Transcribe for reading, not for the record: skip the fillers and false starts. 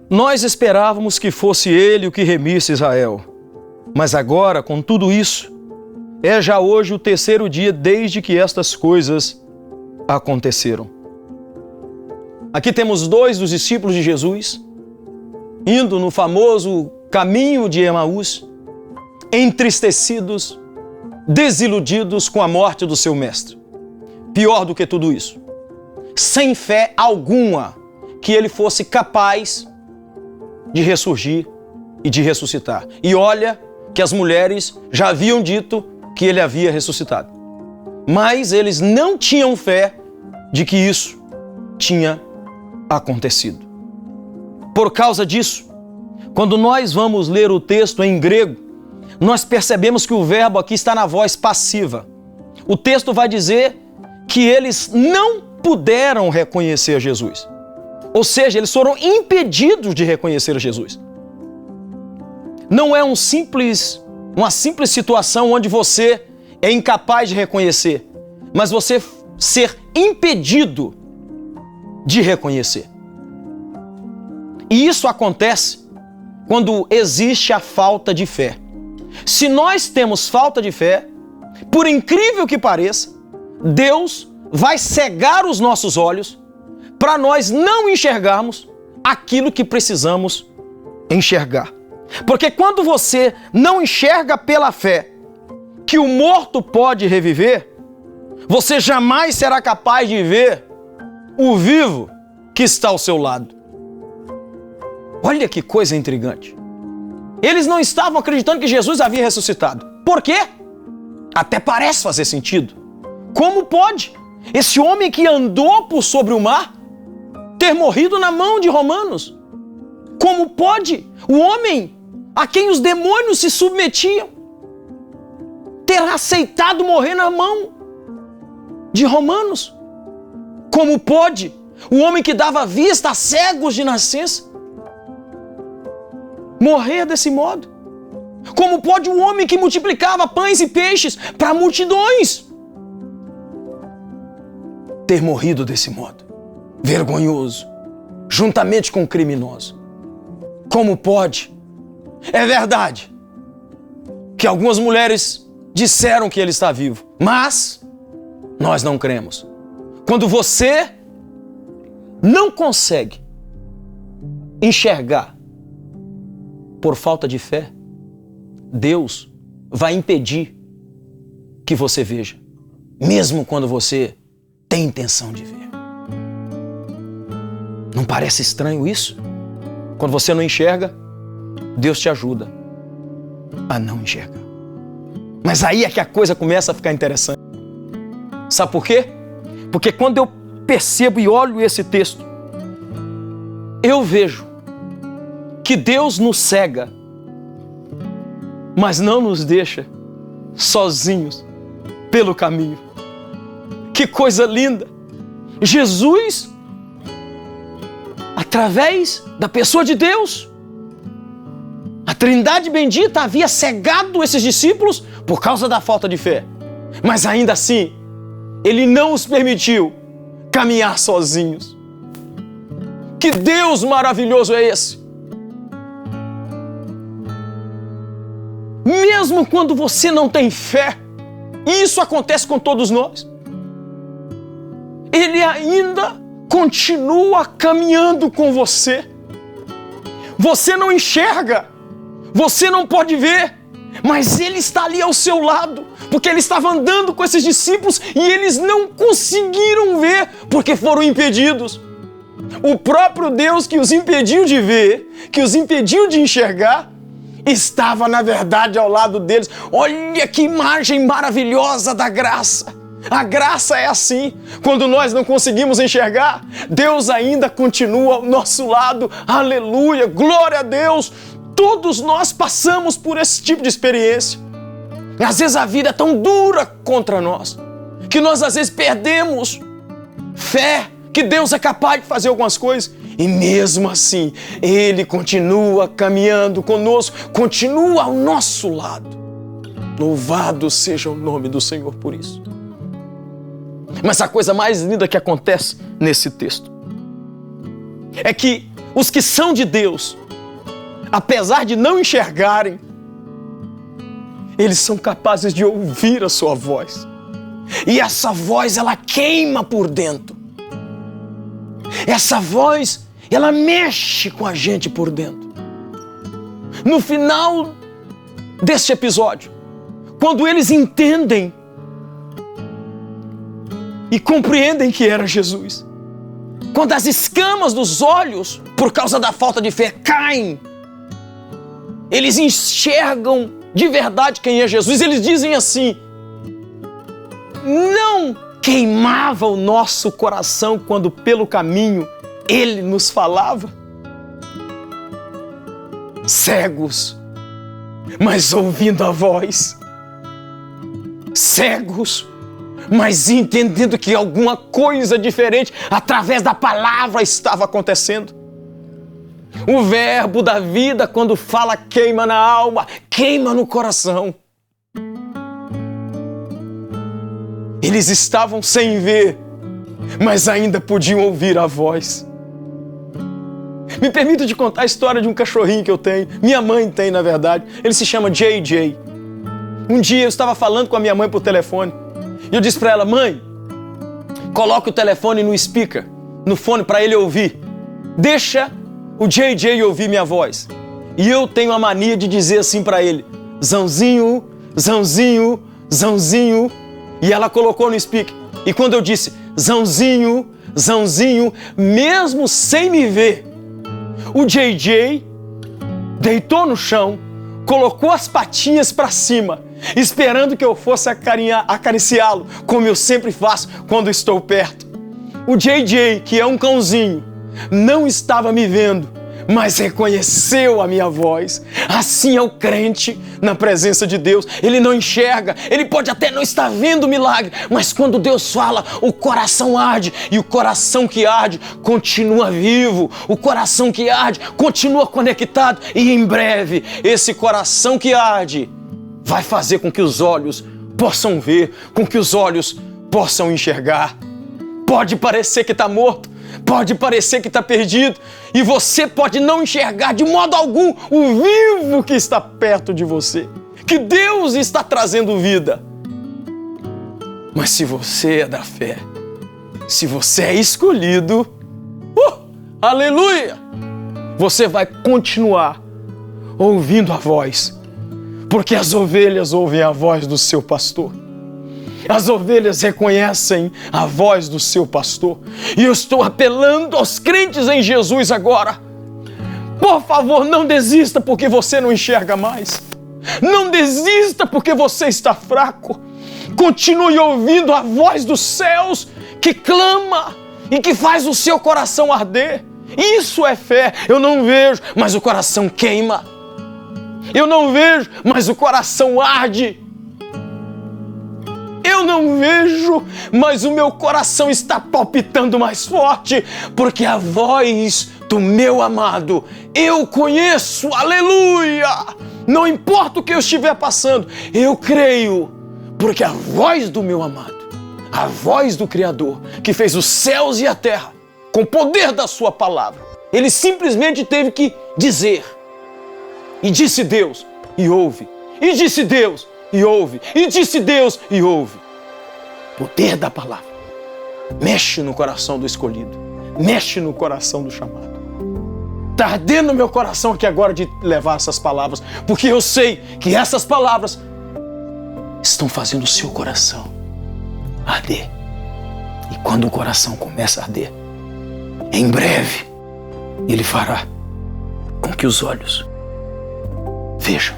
Nós esperávamos que fosse ele o que remisse Israel. Mas agora, com tudo isso, é já hoje o terceiro dia desde que estas coisas aconteceram. Aqui temos dois dos discípulos de Jesus, indo no famoso caminho de Emaús, entristecidos, desiludidos com a morte do seu mestre. Pior do que tudo isso, sem fé alguma que ele fosse capaz de ressurgir e de ressuscitar. E olha que as mulheres já haviam dito que ele havia ressuscitado. Mas eles não tinham fé de que isso tinha acontecido. Por causa disso, quando nós vamos ler o texto em grego, nós percebemos que o verbo aqui está na voz passiva. O texto vai dizer que eles não puderam reconhecer Jesus. Ou seja, eles foram impedidos de reconhecer Jesus. Não é uma simples situação onde você é incapaz de reconhecer, mas você ser impedido de reconhecer. E isso acontece quando existe a falta de fé. Se nós temos falta de fé, por incrível que pareça, Deus vai cegar os nossos olhos para nós não enxergarmos aquilo que precisamos enxergar. Porque quando você não enxerga pela fé que o morto pode reviver, você jamais será capaz de ver o vivo que está ao seu lado. Olha que coisa intrigante. Eles não estavam acreditando que Jesus havia ressuscitado. Por quê? Até parece fazer sentido. Como pode esse homem que andou por sobre o mar ter morrido na mão de romanos? Como pode o homem a quem os demônios se submetiam ter aceitado morrer na mão de romanos? Como pode o homem que dava vista a cegos de nascença morrer desse modo? Como pode um homem que multiplicava pães e peixes para multidões ter morrido desse modo? Vergonhoso, juntamente com o criminoso. Como pode? É verdade que algumas mulheres disseram que ele está vivo, mas nós não cremos. Quando você não consegue enxergar por falta de fé, Deus vai impedir que você veja, mesmo quando você tem intenção de ver. Não parece estranho isso? Quando você não enxerga, Deus te ajuda a não enxergar. Mas aí é que a coisa começa a ficar interessante. Sabe por quê? Porque quando eu percebo e olho esse texto, eu vejo que Deus nos cega, mas não nos deixa sozinhos pelo caminho. Que coisa linda! Jesus, através da pessoa de Deus, a Trindade bendita havia cegado esses discípulos por causa da falta de fé. Mas ainda assim, Ele não os permitiu caminhar sozinhos. Que Deus maravilhoso é esse! Mesmo quando você não tem fé, e isso acontece com todos nós, Ele ainda continua caminhando com você. Você não enxerga, você não pode ver, mas Ele está ali ao seu lado, porque Ele estava andando com esses discípulos e eles não conseguiram ver, porque foram impedidos. O próprio Deus que os impediu de ver, que os impediu de enxergar, estava na verdade ao lado deles. Olha que imagem maravilhosa da graça. A graça é assim. Quando nós não conseguimos enxergar, Deus ainda continua ao nosso lado. Aleluia, glória a Deus. Todos nós passamos por esse tipo de experiência. Às vezes a vida é tão dura contra nós, que nós às vezes perdemos fé que Deus é capaz de fazer algumas coisas. E mesmo assim, Ele continua caminhando conosco, continua ao nosso lado. Louvado seja o nome do Senhor por isso. Mas a coisa mais linda que acontece nesse texto é que os que são de Deus, apesar de não enxergarem, eles são capazes de ouvir a sua voz. E essa voz, ela queima por dentro. Essa voz, ela mexe com a gente por dentro. No final deste episódio, quando eles entendem e compreendem que era Jesus, quando as escamas dos olhos, por causa da falta de fé, caem, eles enxergam de verdade quem é Jesus. Eles dizem assim: não queimava o nosso coração quando pelo caminho Ele nos falava? Cegos, mas ouvindo a voz. Cegos, mas entendendo que alguma coisa diferente através da palavra estava acontecendo. O verbo da vida, quando fala, queima na alma, queima no coração. Eles estavam sem ver, mas ainda podiam ouvir a voz. Me permita te contar a história de um cachorrinho que eu tenho. Minha mãe tem, na verdade. Ele se chama JJ. Um dia eu estava falando com a minha mãe por telefone. E eu disse para ela: mãe, coloque o telefone no speaker, no fone, para ele ouvir. Deixa o JJ ouvir minha voz. E eu tenho a mania de dizer assim para ele: Zãozinho, Zãozinho, Zãozinho. E ela colocou no speaker. E quando eu disse Zãozinho, Zãozinho, mesmo sem me ver, o JJ deitou no chão, colocou as patinhas para cima, esperando que eu fosse acariciá-lo, como eu sempre faço quando estou perto. O JJ, que é um cãozinho, não estava me vendo, mas reconheceu a minha voz. Assim é o crente na presença de Deus. Ele não enxerga, ele pode até não estar vendo o milagre, mas quando Deus fala, o coração arde, e o coração que arde continua vivo. O coração que arde continua conectado, e em breve esse coração que arde vai fazer com que os olhos possam ver, com que os olhos possam enxergar. Pode parecer que está morto, pode parecer que está perdido, e você pode não enxergar de modo algum o vivo que está perto de você, que Deus está trazendo vida. Mas se você é da fé, se você é escolhido, aleluia, você vai continuar ouvindo a voz, porque as ovelhas ouvem a voz do seu pastor. As ovelhas reconhecem a voz do seu pastor. E eu estou apelando aos crentes em Jesus agora. Por favor, não desista porque você não enxerga mais. Não desista porque você está fraco. Continue ouvindo a voz dos céus que clama e que faz o seu coração arder. Isso é fé. Eu não vejo, mas o coração queima. Eu não vejo, mas o coração arde. Eu não vejo, mas o meu coração está palpitando mais forte, porque a voz do meu amado eu conheço, aleluia! Não importa o que eu estiver passando, eu creio, porque a voz do meu amado, a voz do Criador, que fez os céus e a terra, com o poder da sua palavra, ele simplesmente teve que dizer, e disse Deus, e ouve, e disse Deus, e ouve, e disse Deus, e ouve. Poder da palavra mexe no coração do escolhido, mexe no coração do chamado. Está ardendo no meu coração aqui agora de levar essas palavras, porque eu sei que essas palavras estão fazendo o seu coração arder. E quando o coração começa a arder, em breve ele fará com que os olhos vejam